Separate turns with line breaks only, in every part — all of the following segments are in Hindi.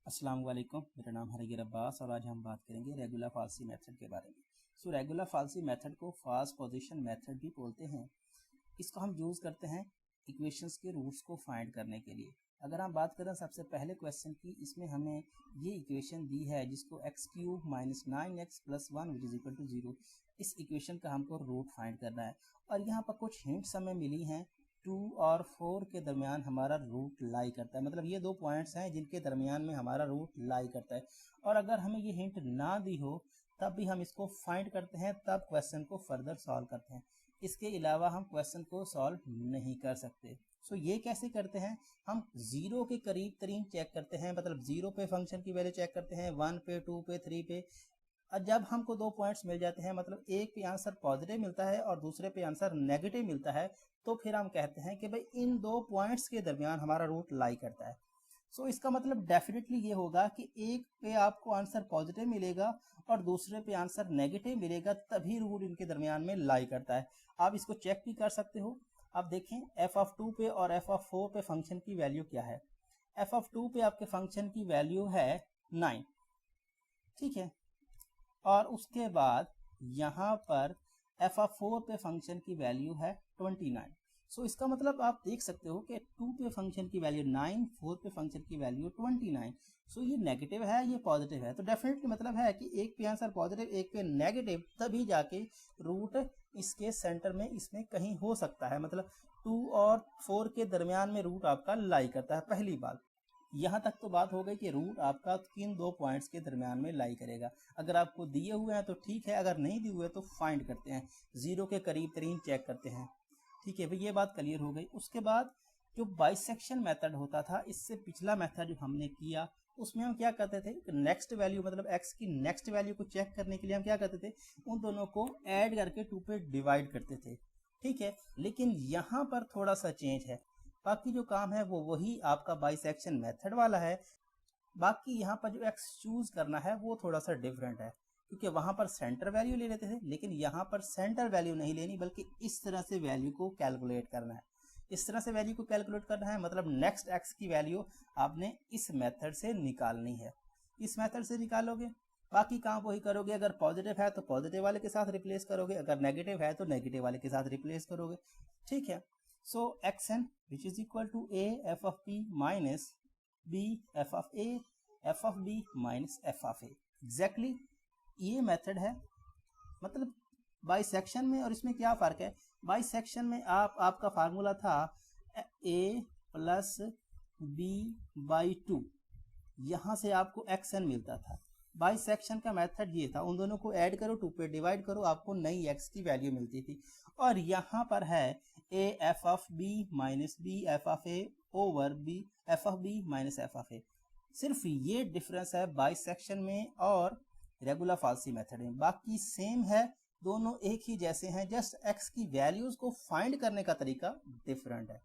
अस्सलाम वालेकुम, मेरा नाम हरीगिर अब्बास और आज हम बात करेंगे रेगुलर फाल्सी मेथड के बारे में। रेगुलर फाल्सी मेथड को फास्ट पोजीशन मेथड भी बोलते हैं। इसको हम यूज़ करते हैं इक्वेशंस के रूट्स को फाइंड करने के लिए। अगर हम बात करें सबसे पहले क्वेश्चन की, इसमें हमें ये इक्वेशन दी है जिसको x³ minus 9x plus 1 which is equal to 0। इस इक्वेशन का हमको रूट फाइंड करना है और यहाँ पर कुछ हिंट्स हमें मिली हैं। 2 और 4 के दरमियान हमारा रूट लाई करता है, मतलब ये दो पॉइंट्स हैं जिनके दरमियान में हमारा रूट लाई करता है। और अगर हमें ये हिंट ना दी हो तब भी हम इसको फाइंड करते हैं, तब क्वेश्चन को फर्दर सॉल्व करते हैं। इसके अलावा हम क्वेश्चन को सॉल्व नहीं कर सकते। ये कैसे करते हैं? हम 0 के करीब तरीन चेक करते हैं, मतलब 0 पे फंक्शन की वैल्यू चेक करते हैं, 1 पे, 2 पे, 3 पे। और जब हमको दो पॉइंट्स मिल जाते हैं, मतलब एक पे आंसर पॉजिटिव मिलता है और दूसरे पे आंसर नेगेटिव मिलता है, तो फिर हम कहते हैं कि भाई इन दो पॉइंट्स के दरमियान हमारा रूट लाई करता है। इसका मतलब डेफिनेटली ये होगा कि एक पे आपको आंसर पॉजिटिव मिलेगा और दूसरे पे आंसर नेगेटिव मिलेगा, तभी रूट इनके दरमियान में लाई करता है। आप इसको चेक भी कर सकते हो। आप देखें f(2) पे और f(4) पे फंक्शन की वैल्यू क्या है। f(2) पे आपके फंक्शन की वैल्यू है 9, ठीक है। और उसके बाद यहाँ पर f(4) पे फंक्शन की वैल्यू है 29। इसका मतलब आप देख सकते हो कि 2 पे फंक्शन की वैल्यू 9, 4 पे फंक्शन की वैल्यू 29। ये नेगेटिव है, ये पॉजिटिव है, तो डेफिनेटली मतलब है कि एक पे आंसर पॉजिटिव एक पे नेगेटिव, तभी जाके रूट इसके सेंटर में इसमें कहीं हो सकता है। मतलब 2 और 4 के दरमियान में रूट आपका लाई करता है। पहली बात, यहाँ तक तो बात हो गई कि रूट आपका किन दो पॉइंट्स के दरमियान में लाई करेगा। अगर आपको दिए हुए हैं तो ठीक है, अगर नहीं दिए हुए तो फाइंड करते हैं, 0 के करीब तरीन चेक करते हैं, ठीक है भाई। ये बात क्लियर हो गई। उसके बाद जो बाइसेक्शन मेथड होता था, इससे पिछला मेथड जो हमने किया, उसमें हम क्या करते थे, नेक्स्ट वैल्यू मतलब x की नेक्स्ट वैल्यू को चेक करने के लिए हम क्या करते थे, उन दोनों को ऐड करके 2 पे डिवाइड करते थे, ठीक है। लेकिन यहाँ पर थोड़ा सा चेंज है, बाकी जो काम है वो वही आपका बाइसेक्शन मेथड वाला है। बाकी यहाँ पर जो x चूज करना है वो थोड़ा सा डिफरेंट है, क्योंकि वहां पर सेंटर वैल्यू ले लेते थे, लेकिन यहाँ पर सेंटर वैल्यू नहीं लेनी, बल्कि इस तरह से वैल्यू को कैलकुलेट करना है। इस तरह से वैल्यू को कैलकुलेट करना है, मतलब नेक्स्ट x की वैल्यू आपने इस मेथड से निकालनी है। इस मेथड से निकालोगे, बाकी काम वही करोगे। अगर पॉजिटिव है तो पॉजिटिव वाले के साथ रिप्लेस करोगे, अगर नेगेटिव है तो नेगेटिव वाले के साथ रिप्लेस करोगे, ठीक है। xn which is equal to a f of p minus b f of a f of b minus f of a, exactly ये मेथड है। मतलब बाइसेक्शन में और इसमें क्या फ़र्क है? बाइसेक्शन में आपका फार्मूला था a प्लस b बाई 2, यहाँ से आपको xn मिलता था। बाइसेक्शन का मेथड ये था, उन दोनों को ऐड करो, 2 पे डिवाइड करो, आपको नई x की वैल्यू मिलती थी। और यहाँ पर है a f of b minus b f of a over b f of b minus f of a। सिर्फ ये डिफरेंस है बाइसेक्शन में और रेगुलर फाल्सी मेथड में, बाकी सेम है, दोनों एक ही जैसे हैं, जस्ट x की वैल्यूज को फाइंड करने का तरीका डिफरेंट है,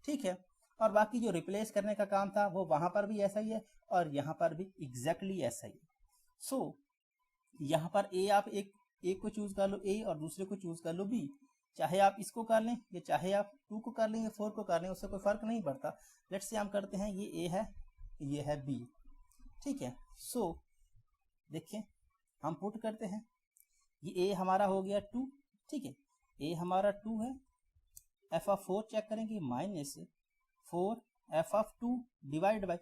ठीक है। और बाकी जो रिप्लेस करने का काम था वो वहां पर भी ऐसा ही है और यहाँ पर भी एग्जैक्टली ऐसा ही है। यहाँ पर a आप एक को चूज कर लो a और दूसरे को चूज कर लो b, चाहे आप इसको कर लें या चाहे आप 2 को कर लें या 4 को कर लें, उससे कोई फर्क नहीं पड़ता। लेट्स से हम करते हैं, ये a है, ये है b, ठीक है। देखिए हम पुट करते हैं, ये a हमारा हो गया 2, ठीक है, a हमारा 2 है। f ऑफ 4 चेक करेंगे, minus 4 f of 2 divide by,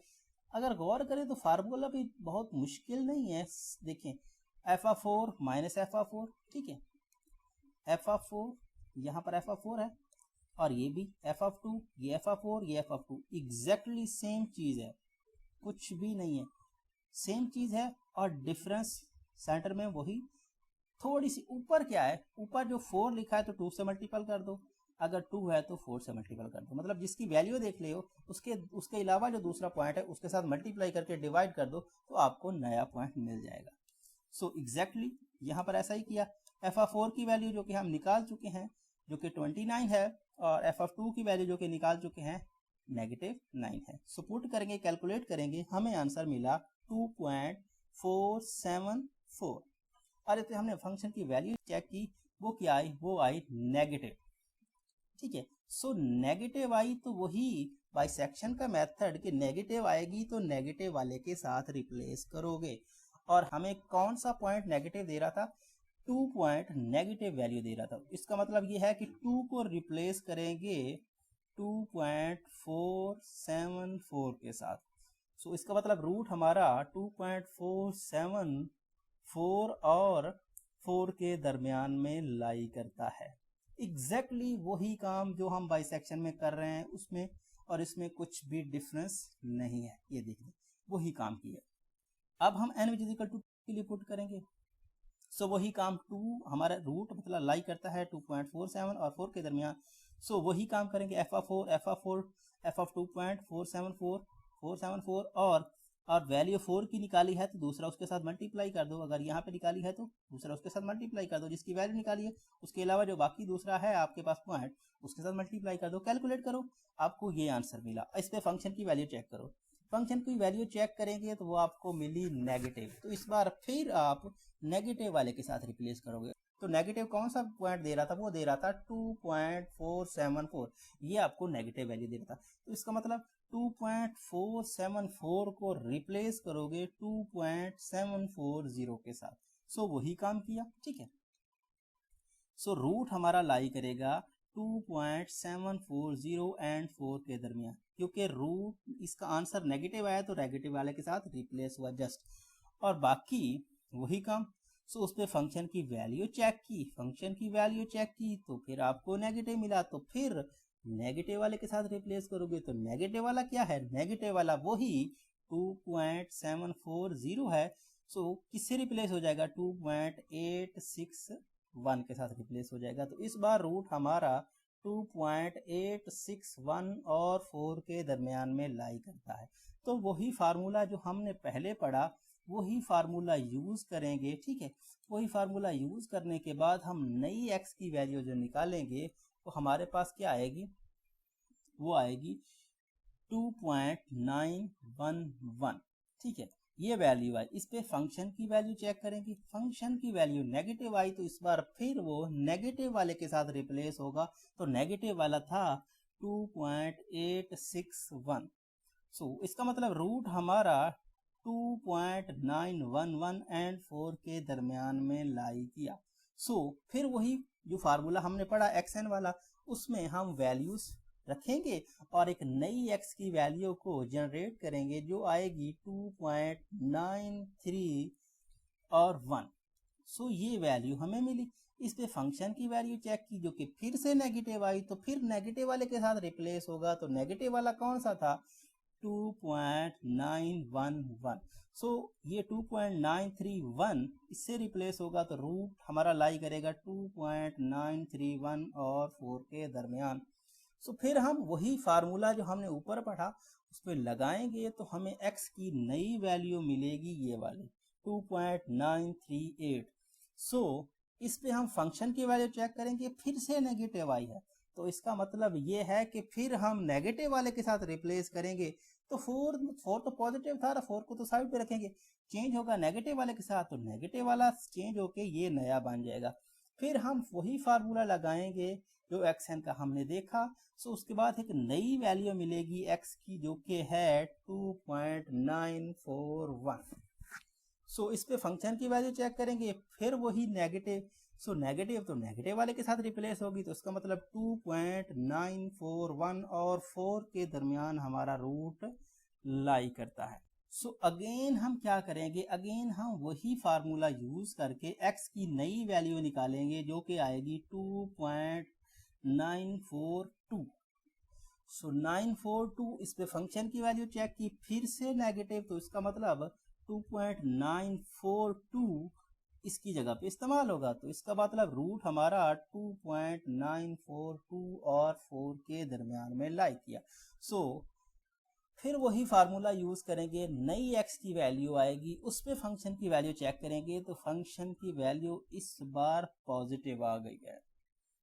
अगर गौर करें तो फार्मूला भी बहुत मुश्किल नहीं है। देखें f of 4 minus f of 4, ठीक है, f ऑफ 4 यहाँ पर f ऑफ 4 है और ये भी f ऑफ 2, ये f ऑफ 4, ये f ऑफ 2, एग्जैक्टली सेम चीज है, कुछ भी नहीं है, सेम चीज है। और डिफरेंस सेंटर में वही, थोड़ी सी ऊपर क्या है, ऊपर जो 4 लिखा है तो 2 से मल्टीपल कर दो, अगर 2 है तो 4 से मल्टीपल कर दो, मतलब जिसकी वैल्यू देख ले हो उसके अलावा जो दूसरा पॉइंट है उसके साथ मल्टीप्लाई करके डिवाइड कर दो, तो आपको नया पॉइंट मिल जाएगा। एग्जैक्टली यहाँ पर ऐसा ही किया। f ऑफ 4 की वैल्यू जो कि हम निकाल चुके हैं, जो कि 29 है, और f ऑफ 2 की वैल्यू जो कि निकाल चुके हैं, -9 है। पुट करेंगे, कैलकुलेट करेंगे, हमें आंसर मिला 2.474। और इसे हमने फंक्शन की वैल्यू चेक की, वो क्या आई, वो आई नेगेटिव, ठीक है। सो नेगेटिव आई तो वही बाइसेक्शन का मेथड कि नेगेटिव आएगी तो नेगेटिव वाले के साथ रिप्लेस करोगे, और हमें कौन सा पॉइंट नेगेटिव दे रहा था, 2 पॉइंट नेगेटिव वैल्यू दे रहा था। इसका मतलब ये है कि 2 को रिप्लेस करेंगे 2.474 के साथ। सो इसका मतलब रूट हमारा 2.474 और 4 के दरमियान में लाई करता है। एग्जैक्टली वही काम जो हम बाइसेक्शन में कर रहे हैं उसमें और इसमें कुछ भी डिफरेंस नहीं है। ये देखिए वही काम किया। अब हम n = 2 के लिए पुट करेंगे। सो वही काम 2 हमारा रूट मतलब लाई करता है 2.47 और 4 के दरमियान। सो वही काम करेंगे f of 2.474 और वैल्यू 4 की निकाली है तो दूसरा उसके साथ मल्टीप्लाई कर दो। अगर यहाँ पे निकाली है तो दूसरा उसके साथ मल्टीप्लाई कर दो। जिसकी वैल्यू निकाली है उसके अलावा जो बाकी दूसरा है आपके पास पॉइंट उसके साथ मल्टीप्लाई कर दो। कैलकुलेट करो, आपको ये आंसर मिला। इस पे फंक्शन की वैल्यू चेक करो। फंक्शन की वैल्यू चेक करेंगे तो वो आपको मिली नेगेटिव। तो इस बार फिर आप नेगेटिव वाले के साथ रिप्लेस करोगे। तो नेगेटिव कौन सा पॉइंट दे रहा था, वो दे रहा था 2.474। ये आपको नेगेटिव वैल्यू दे रहा था। तो इसका मतलब 2.474 को रिप्लेस करोगे 2.740 के साथ। सो वही काम किया, ठीक है। सो रूट हमारा लाई करेगा 2.740 एंड 4 के दरमियान, क्योंकि रूट इसका आंसर नेगेटिव आया तो नेगेटिव वाले के साथ रिप्लेस हुआ जस्ट, और बाकी वही काम। सो उस पर फंक्शन की वैल्यू चेक की, फंक्शन की वैल्यू चेक की तो फिर आपको नेगेटिव मिला, तो फिर नेगेटिव वाले के साथ रिप्लेस करोगे। तो नेगेटिव वाला क्या है, नेगेटिव वाला वही 2.740 है। सो किससे रिप्लेस हो जाएगा, 2.861 के साथ रिप्लेस हो जाएगा। तो इस बार रूट हमारा 2.861 और 4 के दरमियान में लाई करता है। तो वही फार्मूला जो हमने पहले पढ़ा वही फार्मूला यूज करेंगे, ठीक है। वही फार्मूला यूज करने के बाद हम नई x की वैल्यू जो निकालेंगे तो हमारे पास क्या आएगी, वो आएगी 2.911, ठीक है। ये वैल्यू आई। इस पे फंक्शन की वैल्यू चेक करेंगे। फंक्शन की वैल्यू नेगेटिव आई तो इस बार फिर वो नेगेटिव वाले के साथ रिप्लेस होगा। तो नेगेटिव वाला था 2.861। सो इसका मतलब रूट हमारा 2.911 एंड 4 के दरमियान में लाई किया। सो फिर वही जो फार्मूला हमने पढ़ा xn वाला, उसमें हम वैल्यूज रखेंगे और एक नई x की वैल्यू को जनरेट करेंगे जो आएगी 2.93 और 1। सो ये वैल्यू हमें मिली। इस पे फंक्शन की वैल्यू चेक की जो कि फिर से नेगेटिव आई, तो फिर नेगेटिव वाले के साथ रिप्लेस होगा। तो नेगेटिव वाला कौन सा था, 2.911। सो ये 2.931 इससे रिप्लेस होगा तो रूट हमारा लाई करेगा 2.931 और 4 के दरमियान। सो फिर हम वही फार्मूला जो हमने ऊपर पढ़ा उस पर लगाएंगे तो हमें x की नई वैल्यू मिलेगी, ये वाली 2.938। सो इस पे हम फंक्शन की वैल्यू चेक करेंगे, फिर से नेगेटिव आई है तो इसका मतलब ये है कि फिर हम नेगेटिव वाले के साथ रिप्लेस करेंगे। तो 4 तो पॉजिटिव था, 4 को तो साइड पे रखेंगे, चेंज होगा नेगेटिव वाले के साथ, तो नेगेटिव वाला चेंज होके ये नया बन जाएगा। फिर हम वही फार्मूला लगाएंगे जो xn का हमने देखा। सो उसके बाद एक नई वैल्यू मिलेगी x की जो कि है 2.941। सो इस पे फंक्शन की वैल्यू चेक करेंगे, फिर वही नेगेटिव। सो नेगेटिव तो नेगेटिव वाले के साथ रिप्लेस होगी, तो इसका मतलब 2.941 और 4 के दरमियान हमारा रूट लाई करता है। सो अगेन हम क्या करेंगे, अगेन हम वही फार्मूला यूज करके x की नई वैल्यू निकालेंगे जो कि आएगी 2.942। सो 942 इस पे फंक्शन की वैल्यू चेक की, फिर से नेगेटिव, तो इसका मतलब 2.942 इसकी जगह पे इस्तेमाल होगा। तो इसका मतलब रूट हमारा 2.942 और 4 के दरमियान में लाई किया। सो फिर वही फार्मूला यूज करेंगे, नई x की वैल्यू आएगी, उस पे फंक्शन की वैल्यू चेक करेंगे तो फंक्शन की वैल्यू इस बार पॉजिटिव आ गई है।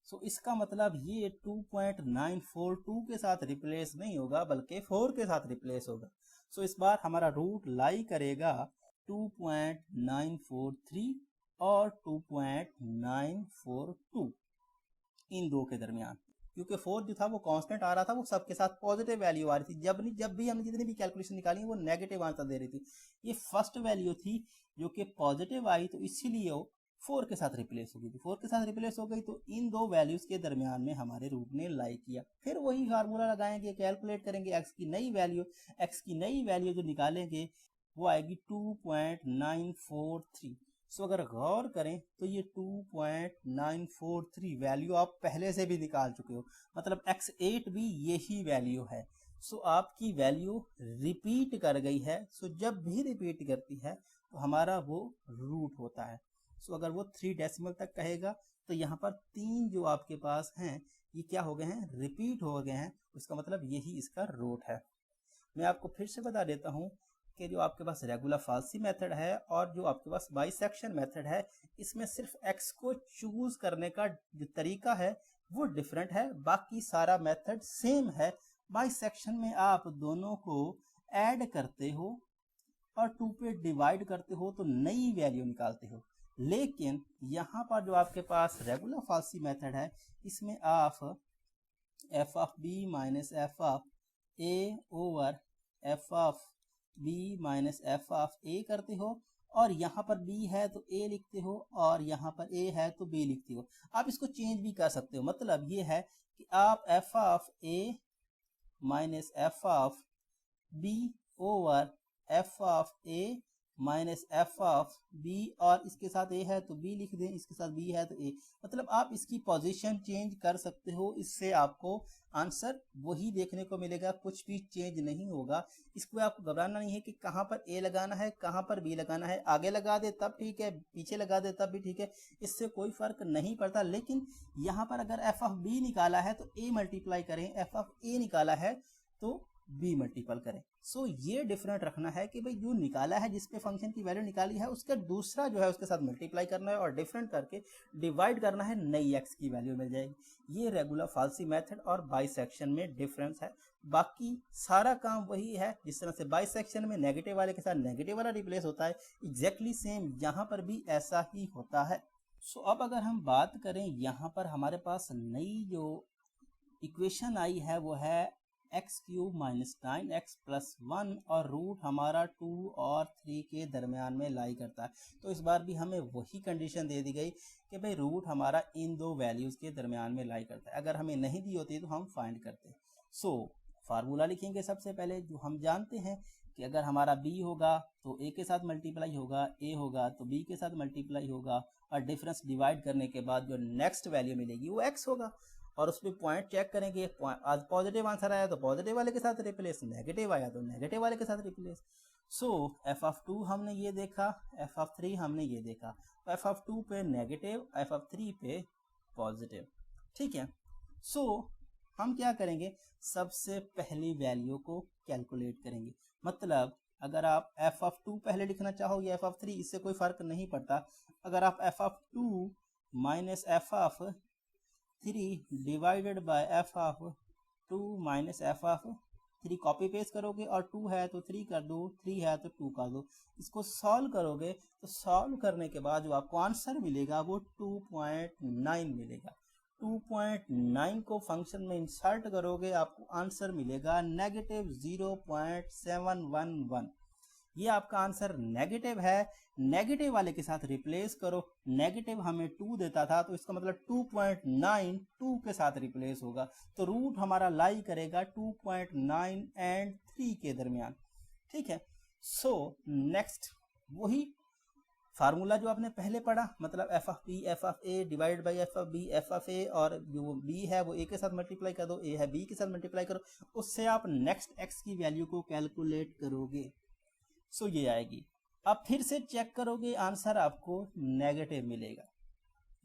सो इसका मतलब ये 2.942 के साथ रिप्लेस नहीं होगा बल्कि 4 के साथ रिप्लेस होगा। सो इस बार हमारा रूट लाई करेगा 2.943 और 2.942 इन दो के दरमियान। क्योंकि 4 जो था वो कांस्टेंट आ रहा था, वो सबके साथ पॉजिटिव वैल्यू आ रही थी। जब भी हमने जितनी भी कैलकुलेशन निकाली वो नेगेटिव आंसर दे रही थी। ये फर्स्ट वैल्यू थी जो कि पॉजिटिव आई, तो इसीलिए वो 4 के साथ रिप्लेस हो गई थी। 4 के साथ रिप्लेस हो गई तो इन दो वैल्यूज के दरमियान में हमारे रूट ने लाई किया। फिर वही फार्मूला लगाएंगे, कैलकुलेट करेंगे एक्स की नई वैल्यू। एक्स की नई वैल्यू जो निकालेंगे वो आएगी 2.943। सो अगर गौर करें तो ये 2.943 वैल्यू आप पहले से भी निकाल चुके हो, मतलब x8 भी यही वैल्यू है। सो आपकी वैल्यू रिपीट कर गई है। सो जब भी रिपीट करती है तो हमारा वो रूट होता है। सो अगर वो 3 डेसिमल तक कहेगा तो यहाँ पर 3 जो आपके पास हैं ये क्या हो गए हैं, रिपीट हो गए हैं। इसका मतलब यही इसका रूट है। मैं आपको फिर से बता देता हूँ कि जो आपके पास रेगुलर फाल्सी मेथड है और जो आपके पास बाइसेक्शन मेथड है, इसमें सिर्फ x को चूज करने का जो तरीका है वो डिफरेंट है, बाकी सारा मेथड सेम है। बाइसेक्शन में आप दोनों को ऐड करते हो और 2 पे डिवाइड करते हो तो नई वैल्यू निकालते हो। लेकिन यहाँ पर जो आपके पास रेगुलर फाल्सी मेथड है, इसमें आप F of B minus F of A over F of B minus F of A करते हो, और यहाँ पर b है तो a लिखते हो और यहाँ पर a है तो b लिखते हो। आप इसको चेंज भी कर सकते हो, मतलब ये है कि आप f of a minus F of b over F of a minus F of b, और इसके साथ a है तो b लिख दें, इसके साथ b है तो a। मतलब आप इसकी पोजीशन चेंज कर सकते हो, इससे आपको आंसर वही देखने को मिलेगा, कुछ भी चेंज नहीं होगा। इसको आपको घबराना नहीं है कि कहाँ पर a लगाना है कहाँ पर b लगाना है, आगे लगा दे तब ठीक है, पीछे लगा दे तब भी ठीक है, इससे कोई फर्क नहीं पड़ता। लेकिन यहाँ पर अगर f ऑफ b निकाला है तो a मल्टीप्लाई करें, f ऑफ a निकाला है तो b मल्टीपल करें। सो ये डिफरेंट रखना है कि भाई जो निकाला है, जिस पे फंक्शन की वैल्यू निकाली है, उसका दूसरा जो है उसके साथ मल्टीप्लाई करना है और डिफरेंट करके डिवाइड करना है, नई x की वैल्यू मिल जाएगी। ये रेगुलर फाल्सी मेथड और बाइसेक्शन में डिफरेंस है, बाकी सारा काम वही है। जिस तरह से बाइसेक्शन में नेगेटिव वाले के साथ नेगेटिव वाला रिप्लेस होता है, एग्जैक्टली सेम यहाँ पर भी ऐसा ही होता है। सो अब अगर हम बात करें, यहाँ पर हमारे पास नई जो इक्वेशन आई है वो है x cube minus 9x plus 1, और रूट हमारा 2 और 3 के दरमियान में लाई करता है। तो इस बार भी हमें वही कंडीशन दे दी गई कि भाई रूट हमारा इन दो वैल्यूज़ के दरमियान में लाई करता है। अगर हमें नहीं दी होती तो हम फाइंड करते। सो फार्मूला लिखेंगे सबसे पहले, जो हम जानते हैं कि अगर हमारा b होगा तो a के साथ मल्टीप्लाई होगा, a होगा तो b के साथ मल्टीप्लाई होगा, और डिफरेंस डिवाइड करने के बाद जो नेक्स्ट वैल्यू मिलेगी वो x होगा। और उस पर पॉइंट चेक करेंगे, आज पॉजिटिव आंसर आया तो पॉजिटिव वाले के साथ रिप्लेस, नेगेटिव आया तो नेगेटिव वाले के साथ रिप्लेस। सो एफ ऑफ 2 हमने ये देखा, एफ ऑफ 3 हमने ये देखा, तो एफ ऑफ 2 पे नेगेटिव, एफ ऑफ 3 पे पॉजिटिव, ठीक है। सो हम क्या करेंगे, सबसे पहली वैल्यू को कैलकुलेट करेंगे। मतलब अगर आप एफ ऑफ 2 पहले लिखना चाहोगे, एफ ऑफ 3, इससे कोई फर्क नहीं पड़ता। अगर आप F of 2 minus F of 3 divided by F of 2 minus F of 3 copy paste करोगे, और 2 है तो 3 कर दो, 3 है तो 2 कर दो। इसको सॉल्व करोगे तो सॉल्व करने के बाद जो आपको आंसर मिलेगा वो 2.9 मिलेगा। 2.9 को फंक्शन में इंसर्ट करोगे, आपको आंसर मिलेगा नेगेटिव 0.711। ये आपका आंसर नेगेटिव है, नेगेटिव वाले के साथ रिप्लेस करो। नेगेटिव हमें 2 देता था तो इसका मतलब 2.9 2 के साथ रिप्लेस होगा, तो रूट हमारा लाई करेगा 2.9 एंड 3 के दरमियान, ठीक है। सो नेक्स्ट वही फार्मूला जो आपने पहले पढ़ा, मतलब F of B F of A divide by F of B F of A, और जो बी है वो ए के साथ मल्टीप्लाई कर दो, ए है बी के साथ मल्टीप्लाई करो, उससे आप नेक्स्ट एक्स की वैल्यू को कैलकुलेट करोगे। सो ये आएगी। अब फिर से चेक करोगे, आंसर आपको नेगेटिव मिलेगा।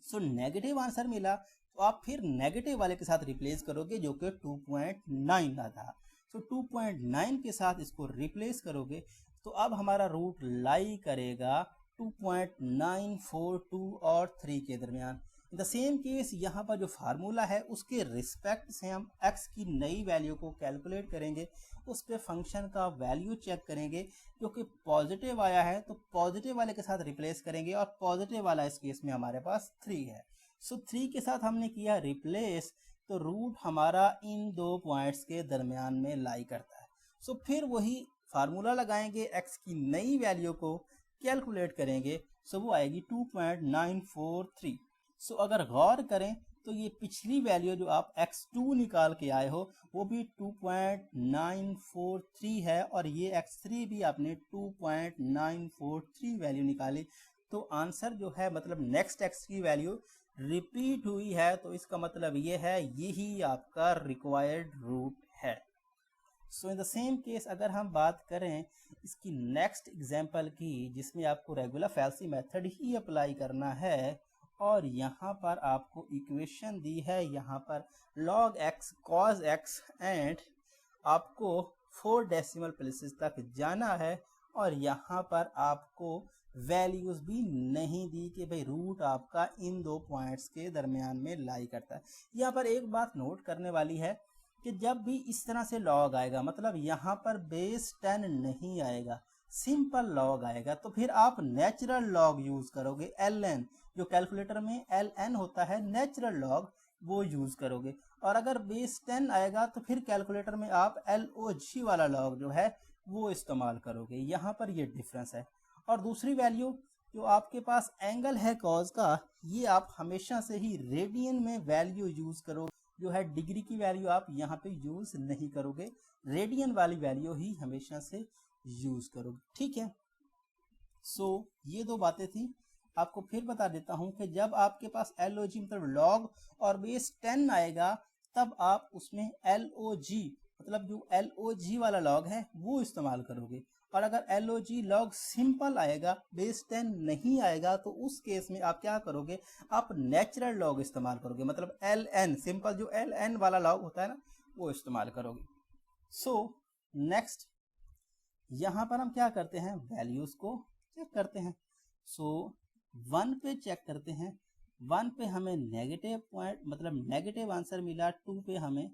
सो नेगेटिव आंसर मिला तो आप फिर नेगेटिव वाले के साथ रिप्लेस करोगे जो कि 2.9 का था। सो 2.9 के साथ इसको रिप्लेस करोगे तो अब हमारा रूट लाई करेगा 2.942 और 3 के दरमियान। इन द सेम केस यहाँ पर जो फार्मूला है उसके रिस्पेक्ट से हम x की नई वैल्यू को कैलकुलेट करेंगे, उस पर फंक्शन का वैल्यू चेक करेंगे, क्योंकि पॉजिटिव आया है तो पॉजिटिव वाले के साथ रिप्लेस करेंगे, और पॉजिटिव वाला इस केस में हमारे पास 3 है। सो 3 के साथ हमने किया रिप्लेस, तो रूट हमारा इन दो पॉइंट्स के दरमियान में लाई करता है। सो फिर वही फार्मूला लगाएंगे, x की नई वैल्यू को कैलकुलेट करेंगे, सो वो आएगी 2.943। सो अगर गौर करें तो ये पिछली वैल्यू जो आप x2 निकाल के आए हो वो भी 2.943 है, और ये x3 भी आपने 2.943 वैल्यू निकाली। तो आंसर जो है मतलब नेक्स्ट x की वैल्यू रिपीट हुई है, तो इसका मतलब ये है यही आपका रिक्वायर्ड रूट है। सो इन द सेम केस अगर हम बात करें इसकी नेक्स्ट एग्जांपल की, जिसमें आपको रेगुलर फैलसी मेथड ही अप्लाई करना है, और यहाँ पर आपको इक्वेशन दी है, यहाँ पर log x cos x and आपको 4 डेसिमल प्लेसेस तक जाना है, और यहाँ पर आपको वैल्यूज भी नहीं दी कि भाई रूट आपका इन दो पॉइंट्स के दरमियान में लाई करता है। यहाँ पर एक बात नोट करने वाली है कि जब भी इस तरह से लॉग आएगा, मतलब यहाँ पर बेस 10 नहीं आएगा, सिंपल लॉग आएगा, तो फिर आप नेचुरल लॉग यूज करोगे, ln जो कैलकुलेटर में ln होता है नेचुरल लॉग, वो यूज करोगे। और अगर बेस 10 आएगा तो फिर कैलकुलेटर में आप log वाला लॉग जो है वो इस्तेमाल करोगे। यहाँ पर ये डिफरेंस है। और दूसरी वैल्यू जो आपके पास एंगल है कॉज का, ये आप हमेशा से ही रेडियन में वैल्यू यूज करोगे, जो है डिग्री की वैल्यू आप यहाँ पे यूज नहीं करोगे, रेडियन वाली वैल्यू ही हमेशा से यूज करोगे, ठीक है। सो ये दो बातें थी। आपको फिर बता देता हूं कि जब आपके पास LOG मतलब लॉग और बेस 10 आएगा, तब आप उसमें LOG मतलब जो LOG वाला लॉग है वो इस्तेमाल करोगे। और अगर LOG लॉग सिंपल आएगा, बेस 10 नहीं आएगा, तो उस केस में आप क्या करोगे, आप नेचुरल लॉग इस्तेमाल करोगे, मतलब ln सिंपल जो ln वाला लॉग होता है ना वो इस्तेमाल करोगे। सो नेक्स्ट यहाँ पर हम क्या करते हैं, वैल्यूज को चेक करते हैं। सो 1 पे चेक करते हैं, 1 पे हमें नेगेटिव पॉइंट मतलब नेगेटिव आंसर मिला, 2 पे हमें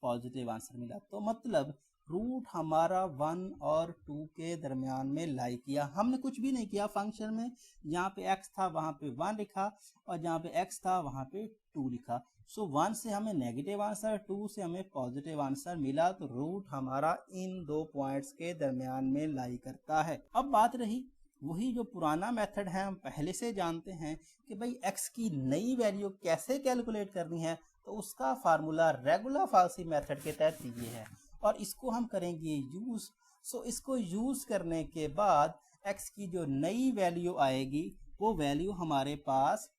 पॉजिटिव आंसर मिला, तो मतलब रूट हमारा 1 और 2 के दरमियान में लाई किया। हमने कुछ भी नहीं किया फंक्शन में, जहाँ पे x था वहाँ पे 1 लिखा, और जहाँ पे x था वहाँ पे 2 लिखा। सो 1 से हमें नेगेटिव आंसर, 2 से हमें पॉजिटिव आंसर मिला, तो रूट हमारा इन दो पॉइंट्स के दरमियान में लाई करता है। अब बात रही वही जो पुराना मेथड है, हम पहले से जानते हैं कि भाई x की नई वैल्यू कैसे कैलकुलेट करनी है, तो उसका फार्मूला रेगुलर फॉल्सी मेथड के तहत ये है, और इसको हम करेंगे यूज। सो इसको यूज करने के बाद x की जो नई वैल्यू आएगी वो वैल्यू हमारे पास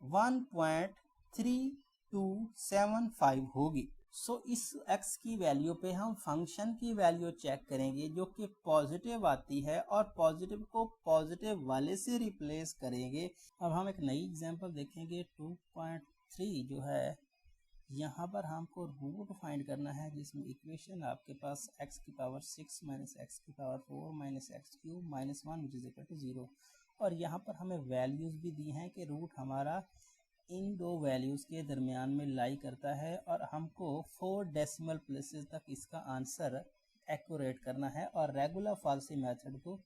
1.3275 होगी। सो इस x की वैल्यू पे हम फंक्शन की वैल्यू चेक करेंगे जो कि पॉजिटिव आती है, और पॉजिटिव को पॉजिटिव वाले से रिप्लेस करेंगे। अब हम एक नई एग्जांपल देखेंगे, 2.3 जो है, यहाँ पर हमको रूट फाइंड करना है, जिसमें इक्वेशन आपके पास x की पावर 6 माइनस x की power 4 minus x cube minus 1 which is equal to 0, और यहाँ पर हमें वैल्यूज भी दी हैं कि रूट हमारा इन दो वैल्यूज के दरमियान में लाई करता है, और हमको 4 डेसिमल प्लेसेस तक इसका आंसर एक्यूरेट करना है, और रेगुलर फॉल्सी मेथड को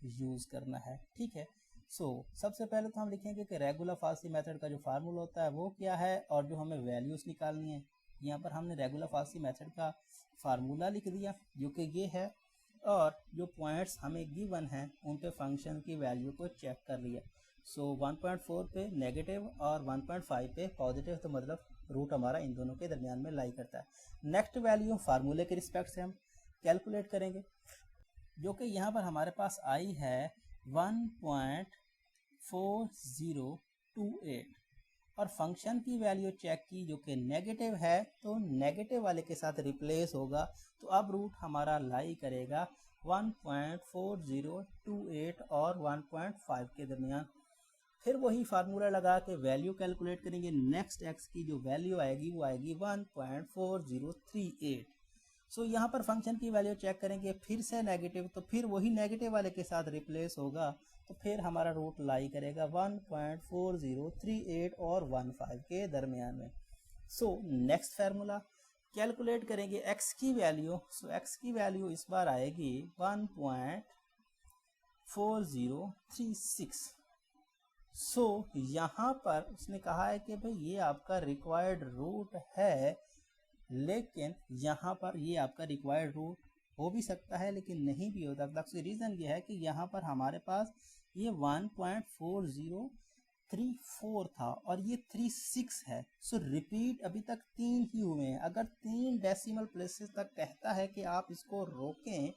यूज करना है, ठीक है। सो सबसे पहले तो हम लिखेंगे कि रेगुलर फॉल्सी मेथड का जो फार्मूला होता है वो क्या है, और जो हमें वैल्यूज निकालनी है, यहाँ पर हमने रेगुलर फॉल्सी मेथड का फार्मूला लिख दिया जो कि ये है, और जो पॉइंट्स हमें गिवन हैं उन पे फंक्शन की वैल्यू को चेक कर लिया। सो 1.4 पे नेगेटिव और 1.5 पे पॉजिटिव, तो मतलब रूट हमारा इन दोनों के दरमियान में लाई करता है। नेक्स्ट वैल्यू फार्मूले के रिस्पेक्ट से हम कैलकुलेट करेंगे, जो कि यहाँ पर हमारे पास आई है 1.4028, और फंक्शन की वैल्यू चेक की जो कि नेगेटिव है, तो नेगेटिव वाले के साथ रिप्लेस होगा, तो अब रूट हमारा लाई करेगा 1.4028 और 1.5 के दरमियान। फिर वही फार्मूला लगा के वैल्यू कैलकुलेट करेंगे, नेक्स्ट x की जो वैल्यू आएगी वो आएगी 1.4038। सो यहाँ पर फंक्शन की वैल्यू चेक करेंगे, फिर से नेगेटिव, तो फिर वही नेगेटिव वाले के साथ रिप्लेस होगा, तो फिर हमारा रूट लाई करेगा 1.4038 और 1.5 के दरमियान में। सो नेक्स्ट फार्मूला कैलकुलेट करेंगे x की वैल्यू। सो x की वैल्यू इस बार आएगी 1.4036। सो यहाँ पर उसने कहा है कि भाई ये आपका रिक्वायर्ड रूट है, लेकिन यहाँ पर ये आपका रिक्वायर्ड रूट हो भी सकता है लेकिन नहीं भी हो सकता। उसका रीज़न ये है कि यहाँ पर हमारे पास ये 1.4034 था और ये 36 है। सो रिपीट अभी तक 3 ही हुए हैं। अगर 3 डेसिमल प्लेसेस तक कहता है कि आप इसको रोकें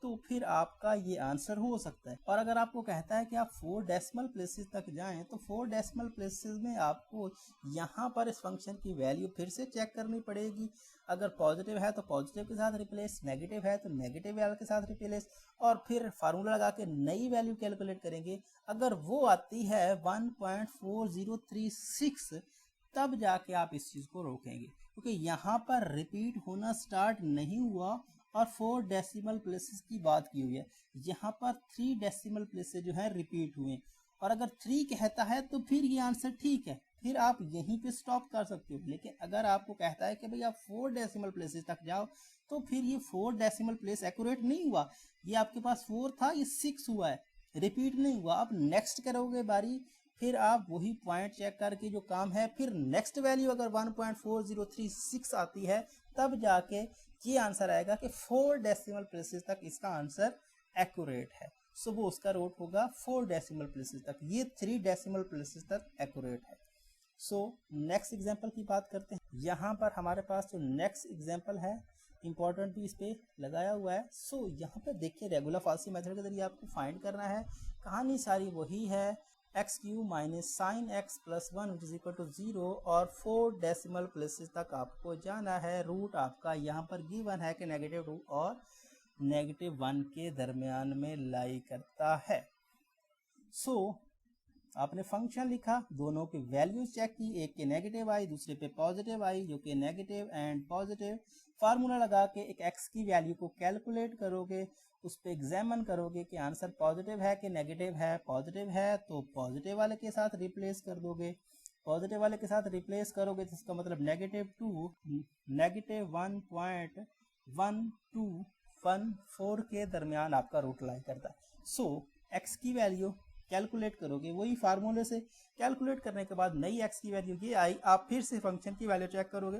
तो फिर आपका ये आंसर हो सकता है। और अगर आपको कहता है कि आप 4 डेसिमल प्लेसेस तक जाएं तो 4 डेसिमल प्लेसेस में आपको यहाँ पर इस फंक्शन की वैल्यू फिर से चेक करनी पड़ेगी। अगर पॉजिटिव है तो पॉजिटिव के साथ रिप्लेस, नेगेटिव है तो नेगेटिव वैल्यू के साथ रिप्लेस, और फिर फार्मूला लगा के नई वैल्यू कैलकुलेट करेंगे। अगर वो आती है 1.4036 तब जाके आप इस चीज़ को रोकेंगे, क्योंकि यहाँ पर रिपीट होना स्टार्ट नहीं हुआ और 4 डेसिमल प्लेसेस की बात की हुई है। यहाँ पर 3 डेसिमल प्लेसेस जो है रिपीट हुए, और अगर 3 कहता है तो फिर ये आंसर ठीक है, फिर आप यहीं पे स्टॉप कर सकते हो। लेकिन अगर आपको कहता है कि भाई आप 4 डेसिमल प्लेसेस तक जाओ तो फिर ये 4 डेसिमल प्लेस एक्यूरेट नहीं हुआ। ये आपके पास 4 था, ये 6 हुआ है, रिपीट नहीं हुआ। आप नेक्स्ट करोगे बारी, फिर आप वही पॉइंट चेक करके जो काम है, फिर नेक्स्ट वैल्यू अगर 1.4036 आती है तब जाके ये आंसर आएगा कि 4 डेसिमल प्लेसेस तक इसका आंसर एक्यूरेट है। सो वो उसका रूट होगा 4 डेसिमल प्लेसेस तक, ये 3 डेसिमल प्लेसेस तक एक्यूरेट है। सो नेक्स्ट एग्जांपल की बात करते हैं। यहाँ पर हमारे पास जो नेक्स्ट एग्जांपल है इंपॉर्टेंट भी इस पे लगाया हुआ है। सो यहाँ पर देखिए रेगुलर फाल्सी मेथड के जरिए आपको फाइंड करना है। कहानी सारी वही है, x cube minus sine x plus 1 which is equal to 0 और 4 डेसिमल प्लेसेस तक आपको जाना है। रूट आपका यहाँ पर गिवन है कि -2 और -1 के दरमियान में लाई करता है। सो आपने फंक्शन लिखा, दोनों की वैल्यूज चेक की, एक के नेगेटिव आई दूसरे पे पॉजिटिव आई, जो कि नेगेटिव एंड पॉजिटिव। फार्मूला लगा के एक एक्स की वैल्यू को कैलकुलेट करोगे, उस पर एग्जामिन करोगे कि आंसर पॉजिटिव है कि नेगेटिव है। पॉजिटिव है तो पॉजिटिव वाले के साथ रिप्लेस कर दोगे, पॉजिटिव वाले के साथ रिप्लेस करोगे तो इसका मतलब -2 -1.1214 के दरमियान आपका रूट लाई करता है। सो एक्स की वैल्यू कैलकुलेट करोगे, वही फार्मूले से कैलकुलेट करने के बाद नई एक्स की वैल्यू ये आई। आप फिर से फंक्शन की वैल्यू चेक करोगे,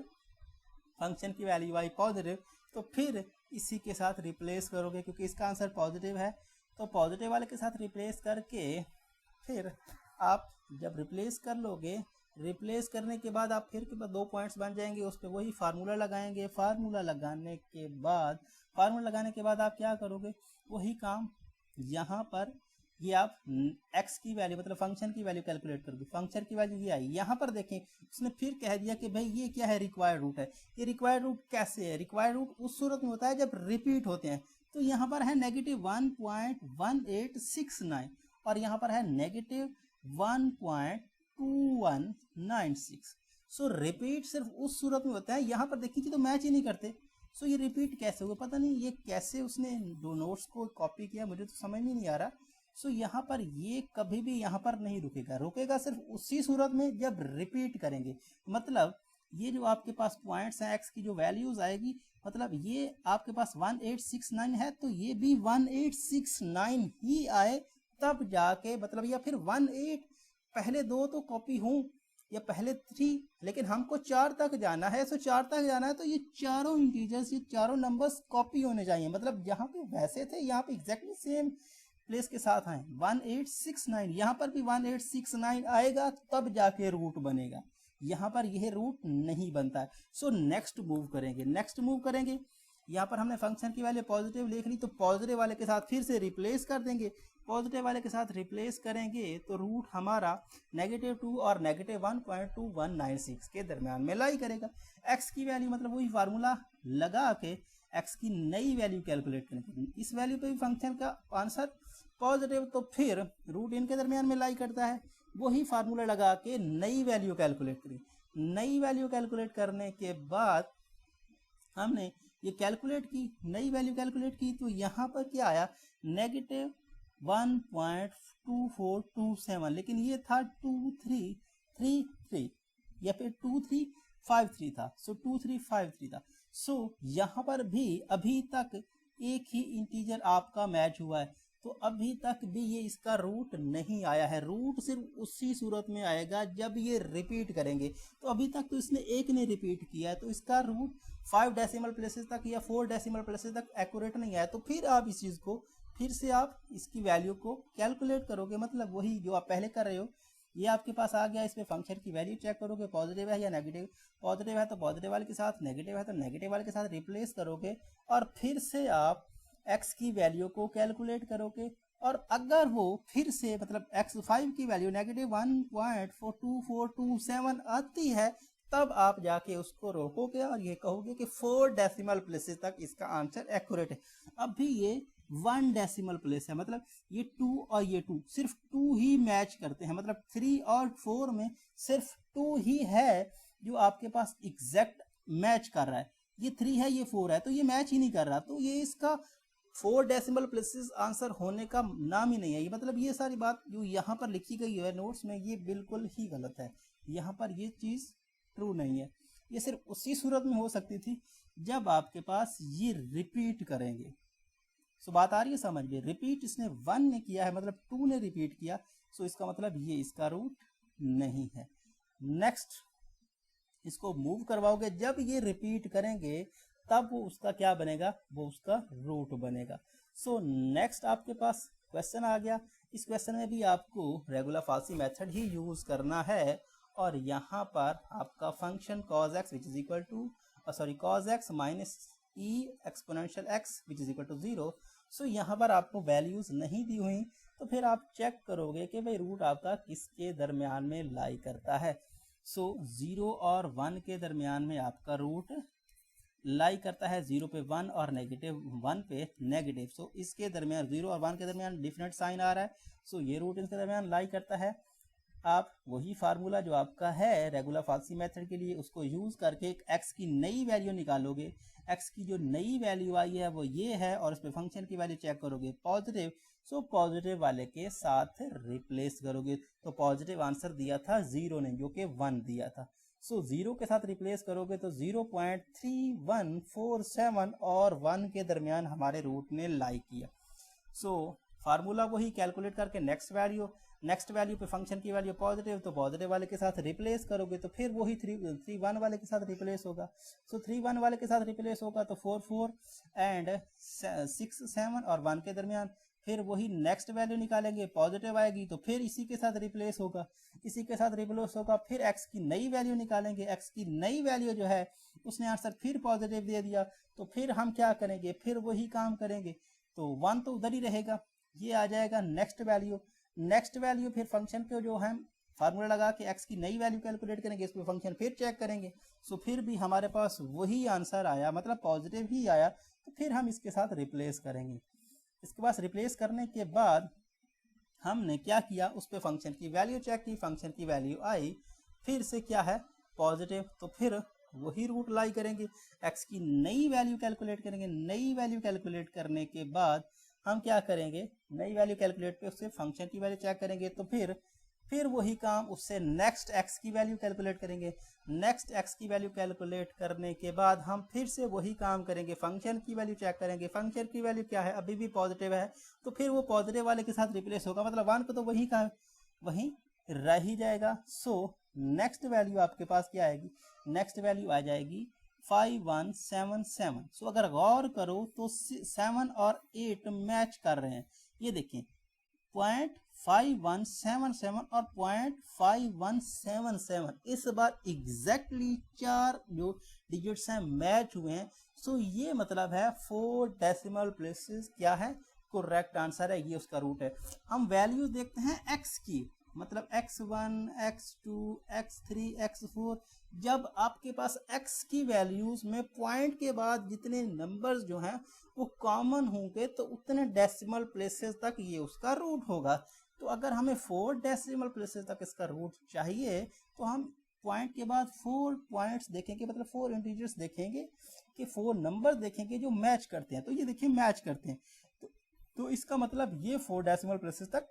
फंक्शन की वैल्यू आई पॉजिटिव, तो फिर इसी के साथ रिप्लेस करोगे क्योंकि इसका आंसर पॉजिटिव है। तो पॉजिटिव वाले के साथ रिप्लेस करके फिर आप जब रिप्लेस कर लोगे, रिप्लेस करने के बाद आप फिर के बाद 2 पॉइंट्स बन जाएंगे, उस पर वही फार्मूला लगाएंगे। फार्मूला लगाने के बाद आप क्या करोगे, वही काम यहाँ पर ये आप x की वैल्यू मतलब फंक्शन की वैल्यू कैलकुलेट करोगे। फंक्शन की वैल्यू ये आई, यहाँ पर देखें उसने फिर कह दिया कि भाई ये क्या है, रिक्वायर्ड रूट है। ये रिक्वायर्ड रूट कैसे है, रिक्वायर्ड रूट उस सूरत में होता है जब रिपीट होते हैं। तो यहाँ पर है -1.1869 और यहाँ पर है -1.2196। सो रिपीट सिर्फ उस सूरत में होता है। यहाँ पर देखिए तो मैच ही नहीं करते। सो ये रिपीट कैसे हुआ, पता नहीं ये कैसे उसने दो नोट्स को कॉपी किया, मुझे तो समझ में नहीं आ रहा। सो यहाँ पर ये कभी भी यहाँ पर नहीं रुकेगा सिर्फ उसी सूरत में जब रिपीट करेंगे। मतलब ये जो आपके पास पॉइंट्स हैं, एक्स की जो वैल्यूज आएगी, मतलब ये आपके पास 1869 है तो ये भी 1869 ही आए तब जाके, मतलब या फिर 18 पहले 2 तो कॉपी हों या पहले 3, लेकिन हमको 4 तक जाना है। सो 4 तक जाना है तो ये चारों इंटीजर्स, ये चारों नंबर्स कॉपी होने चाहिए। मतलब जहाँ पे वैसे थे यहाँ पे एग्जैक्टली सेम प्लेस के साथ आए। 1869 यहाँ पर भी 1869 आएगा तब जाके रूट बनेगा, यहाँ पर यह रूट नहीं बनता है। सो नेक्स्ट मूव करेंगे। यहाँ पर हमने फंक्शन की वैल्यू पॉजिटिव लिख ली तो पॉजिटिव वाले के साथ फिर से रिप्लेस कर देंगे। पॉजिटिव वाले के साथ रिप्लेस करेंगे तो रूट हमारा -2 और -1.2196 के दरमियान में लाई करेगा। एक्स की वैल्यू मतलब वही फार्मूला लगा के एक्स की नई वैल्यू कैलकुलेट करेंगे। इस वैल्यू पे भी फंक्शन का आंसर पॉजिटिव, तो फिर रूट इनके दरमियान में लाई करता है। वही फार्मूला लगा के नई वैल्यू कैलकुलेट करी। नई वैल्यू कैलकुलेट करने के बाद हमने ये कैलकुलेट की, नई वैल्यू कैलकुलेट की तो यहाँ पर क्या आया, -1.2427, लेकिन ये था 2333 या फिर 2353 था। सो 2353 था। सो यहाँ पर भी अभी तक एक ही इंटीजर आपका मैच हुआ है। तो तो अभी तक भी ये इसका रूट नहीं आया है। रूट सिर्फ उसी सूरत में आएगा जब ये रिपीट करेंगे। तो अभी तक तो इसने एक ने रिपीट किया है, तो इसका रूट 5 डेसिमल प्लेसेस तक या 4 डेसिमल प्लेसेस तक एक्यूरेट नहीं आया। तो फिर आप इस चीज़ को फिर से आप इसकी वैल्यू को कैलकुलेट करोगे, मतलब वही जो आप पहले कर रहे हो। ये आपके पास आ गया, इसमें फंक्शन की वैल्यू चेक करोगे, पॉजिटिव है या नेगेटिव। पॉजिटिव है तो पॉजिटिव वाले के साथ, नेगेटिव है तो नेगेटिव वाले के साथ रिप्लेस करोगे और फिर से आप x की वैल्यू को कैलकुलेट करोगे। और अगर वो फिर से मतलब x5 की वैल्यू -1.42427 आती है, तब आप जाके उसको रोकोगे और ये कहोगे कि 4 डेसिमल प्लेसेस तक इसका आंसर एक्यूरेट है। अभी ये 1 डेसिमल प्लेस है, मतलब ये 2 और ये 2 सिर्फ 2 ही मैच करते हैं, मतलब 3 और 4 में सिर्फ 2 ही है जो आपके पास एग्जैक्ट मैच कर रहा है। ये 3 है, ये 4 है, तो ये मैच ही नहीं कर रहा। तो ये इसका 4 डेसिमल प्लेसेस आंसर होने का नाम ही नहीं है। ये मतलब ये सारी बात जो यहाँ पर लिखी गई है नोट्स में, ये बिल्कुल ही गलत है। यहाँ पर ये चीज़ ट्रू नहीं है। ये सिर्फ उसी सूरत में हो सकती थी जब आपके पास ये रिपीट करेंगे। सो बात आ रही है समझ में? रिपीट इसने 1 ने किया है, मतलब 2 ने रिपीट किया, सो इसका मतलब ये इसका रूट नहीं है। नेक्स्ट इसको मूव करवाओगे, जब ये रिपीट करेंगे तब वो उसका क्या बनेगा, वो उसका रूट बनेगा। सो नेक्स्ट आपके पास क्वेश्चन आ गया। इस क्वेश्चन में भी आपको रेगुलर फाल्सी मेथड ही यूज करना है और यहाँ पर आपका function cos x which is equal to cos x minus e exponential x which is equal to 0। So यहाँ पर आपको वैल्यूज नहीं दी हुई, तो फिर आप चेक करोगे कि भाई रूट आपका किसके दरमियान में लाई करता है। सो 0 और 1 के दरमियान में आपका रूट लाई करता है, 0 पे 1 और -1 पे नेगेटिव। सो इसके दरमियान 0 और 1 के दरमियान डिफरेंट साइन आ रहा है, सो ये रूट इसके दरमियान लाई करता है। आप वही फार्मूला जो आपका है रेगुलर फाल्सी मेथड के लिए, उसको यूज करके एक x की नई वैल्यू निकालोगे। x की जो नई वैल्यू आई है वो ये है और उस पर फंक्शन की वैल्यू चेक करोगे पॉजिटिव, सो पॉजिटिव वाले के साथ रिप्लेस करोगे। तो पॉजिटिव आंसर दिया था 0 ने, जो कि 1 दिया था। सो 0 के साथ रिप्लेस करोगे तो 0.3147 और 1 के दरमियान हमारे रूट ने लाई किया। सो फार्मूला वही कैलकुलेट करके नेक्स्ट वैल्यू पे फंक्शन की वैल्यू पॉजिटिव, तो पॉजिटिव वाले के साथ रिप्लेस करोगे तो फिर वही 3 1 वाले के साथ रिप्लेस होगा। सो 3 1 वाले के साथ रिप्लेस होगा तो 4 4 एंड 6 7 और 1 के दरमियान फिर वही नेक्स्ट वैल्यू निकालेंगे, पॉजिटिव आएगी तो फिर इसी के साथ रिप्लेस होगा, इसी के साथ रिप्लेस होगा। फिर x की नई वैल्यू निकालेंगे, x की नई वैल्यू जो है उसने आंसर फिर पॉजिटिव दे दिया, तो फिर हम क्या करेंगे, फिर वही काम करेंगे। तो 1 तो उधर ही रहेगा, ये आ जाएगा नेक्स्ट वैल्यू। फिर फंक्शन के जो है फार्मूला लगा के x की नई वैल्यू कैलकुलेट करेंगे, इस पर फंक्शन फिर चेक करेंगे। सो फिर भी हमारे पास वही आंसर आया, मतलब पॉजिटिव ही आया, तो फिर हम इसके साथ रिप्लेस करेंगे। इसके बाद रिप्लेस करने के बाद हमने क्या किया, उस पर फंक्शन की वैल्यू चेक की, फंक्शन की वैल्यू आई फिर से क्या है पॉजिटिव, तो फिर वही रूट लाई करेंगे, x की नई वैल्यू कैलकुलेट करेंगे। नई वैल्यू कैलकुलेट करने के बाद हम क्या करेंगे, नई वैल्यू कैलकुलेट पे उससे फंक्शन की वैल्यू चेक करेंगे, तो फिर वही काम उससे नेक्स्ट x की वैल्यू कैलकुलेट करेंगे। नेक्स्ट x की वैल्यू कैलकुलेट करने के बाद हम फिर से वही काम करेंगे, फंक्शन की वैल्यू चेक करेंगे। फंक्शन की वैल्यू क्या है, अभी भी पॉजिटिव है, तो फिर वो पॉजिटिव वाले के साथ रिप्लेस होगा, मतलब 1 को तो वही का वही रह ही जाएगा। सो नेक्स्ट वैल्यू आपके पास क्या आएगी, नेक्स्ट वैल्यू आ जाएगी 5177। सो अगर गौर करो तो 7 और 8 मैच कर रहे हैं। ये देखें 0.5177 और 0.5177 इस बार एग्जैक्टली 4 जो डिजिट्स हैं मैच हुए हैं। सो ये मतलब है 4 डेसिमल प्लेसेस क्या है, करेक्ट आंसर है, ये उसका रूट है। हम वैल्यूज देखते हैं x की, मतलब x1 x2 x3 x4। जब आपके पास x की वैल्यूज में पॉइंट के बाद जितने नंबर्स जो हैं वो कॉमन होंगे, तो उतने डेसिमल प्लेसेस तक ये उसका रूट होगा। तो अगर हमें 4 डेसिमल प्लेसेस तक इसका रूट चाहिए, तो हम पॉइंट के बाद 4 पॉइंट्स देखेंगे, मतलब 4 इंटीजर्स देखेंगे कि 4 नंबर देखेंगे जो मैच करते हैं। तो ये देखिए मैच करते हैं, तो इसका मतलब ये 4 डेसिमल प्लेसेस तक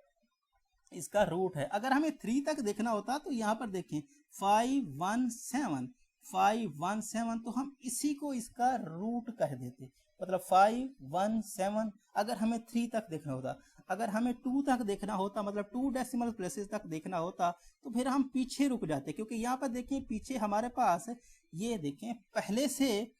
इसका रूट है। अगर हमें 3 तक देखना होता तो यहाँ पर देखें 517 तो हम इसी को इसका रूट कह देते, मतलब 517 अगर हमें 3 तक देखना होता। अगर हमें 2 तक देखना होता, मतलब 2 डेसिमल प्लेसेस तक देखना होता, तो फिर हम पीछे रुक जाते, क्योंकि यहाँ पर देखिए पीछे हमारे पास ये देखें पहले से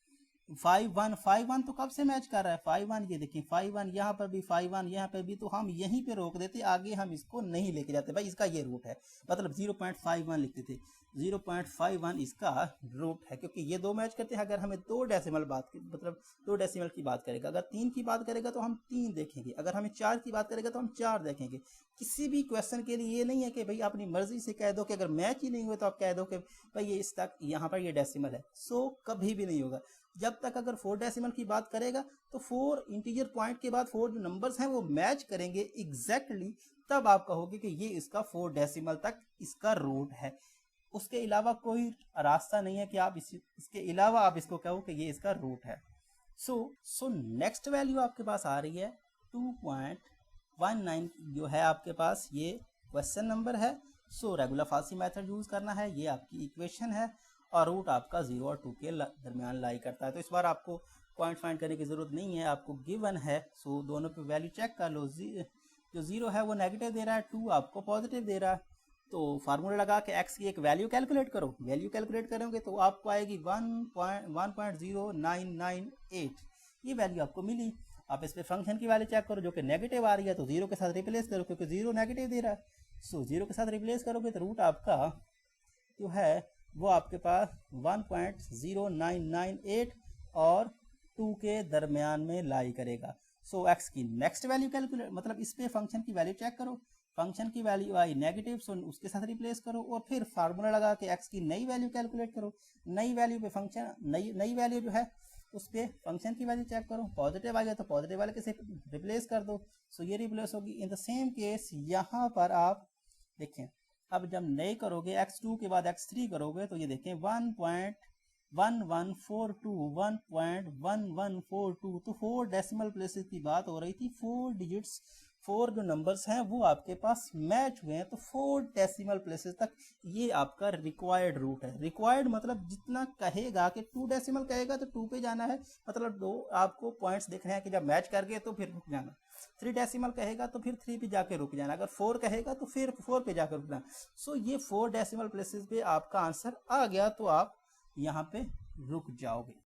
5-1 तो कब से मैच कर रहा है 5-1, ये देखिए 5-1, यहाँ पर भी 5-1, यहाँ पर भी, तो हम यहीं पे रोक देते, आगे हम इसको नहीं लेके जाते। भाई इसका ये रूट है, मतलब 0.51 लिखते थे, 0.51 इसका रूट है, क्योंकि ये 2 मैच करते हैं। अगर हमें 2 डेसिमल मतलब 2 डेसिमल की बात करेगा, अगर 3 की बात करेगा तो हम 3 देखेंगे, अगर हमें 4 की बात करेगा तो हम 4 देखेंगे। किसी भी क्वेश्चन के लिए ये नहीं है कि भाई अपनी मर्जी से कह दो कि अगर मैच ही नहीं हुए तो आप कह दो कि भाई ये इस तक यहाँ पर ये डेसिमल है। सो कभी भी नहीं होगा। जब तक अगर 4 डेसिमल की बात करेगा तो 4 इंटीजर पॉइंट के बाद 4 जो नंबर्स हैं वो मैच करेंगे एग्जैक्टली, तब आप कहोगे कि ये इसका 4 डेसिमल तक इसका रूट है। उसके अलावा कोई रास्ता नहीं है कि आप इसके अलावा आप इसको कहो कि ये इसका रूट है। सो नेक्स्ट वैल्यू आपके पास आ रही है 2.19 जो है आपके पास, ये क्वेश्चन नंबर है। So regular falsi method use करना है, ये आपकी इक्वेशन है, और रूट आपका 0 और 2 के दरमियान लाई करता है। तो इस बार आपको पॉइंट फाइंड करने की जरूरत नहीं है, आपको गिवन है। सो दोनों पे वैल्यू चेक कर लो, जो 0 है वो नेगेटिव दे रहा है, 2 आपको पॉजिटिव दे रहा है। तो फार्मूला लगा के x की एक वैल्यू कैलकुलेट करो, वैल्यू कैलकुलेट करोगे तो आपको आएगी 1.0998, ये वैल्यू आपको मिली। आप इस पे फंक्शन की वैल्यू चेक करो, जो कि नेगेटिव आ रही है, तो 0 के साथ रिप्लेस करो, क्योंकि 0 नेगेटिव दे रहा है। सो 0 के साथ रिप्लेस करोगे तो रूट आपका जो है वो आपके पास 1.0998 और 2 के दरमियान में लाई करेगा। सो x की नेक्स्ट वैल्यू कैलकुलेट, मतलब इस पे फंक्शन की वैल्यू चेक करो, फंक्शन की वैल्यू आई नेगेटिव, सो उसके साथ रिप्लेस करो, और फिर फार्मूला लगा के x की नई वैल्यू कैलकुलेट करो। नई वैल्यू पे फंक्शन नई वैल्यू जो है उस पे फंक्शन की वैल्यू चेक करो, पॉजिटिव आ गया तो पॉजिटिव वाले के से रिप्लेस कर दो। सो ये रिप्लेस होगी। इन द सेम केस यहाँ पर आप देखें, अब जब नए करोगे x2 के बाद x3 करोगे तो ये देखें 1.1142 तो 4 डेसिमल प्लेसेस की बात हो रही थी, 4 डिजिट्स, 4 जो नंबर्स हैं वो आपके पास मैच हुए हैं, तो 4 डेसिमल प्लेसेस तक ये आपका रिक्वायर्ड रूट है। रिक्वायर्ड मतलब जितना कहेगा कि 2 डेसिमल कहेगा तो 2 पे जाना है, मतलब 2 आपको पॉइंट्स दिख रहे हैं कि जब मैच कर गए तो फिर रुक जाना। 3 डेसिमल कहेगा तो फिर 3 पे जाके रुक जाना, अगर 4 कहेगा तो फिर 4 पे जाकर रुकना। सो ये 4 डेसिमल प्लेसेस पे आपका आंसर आ गया तो आप यहाँ पे रुक जाओगे।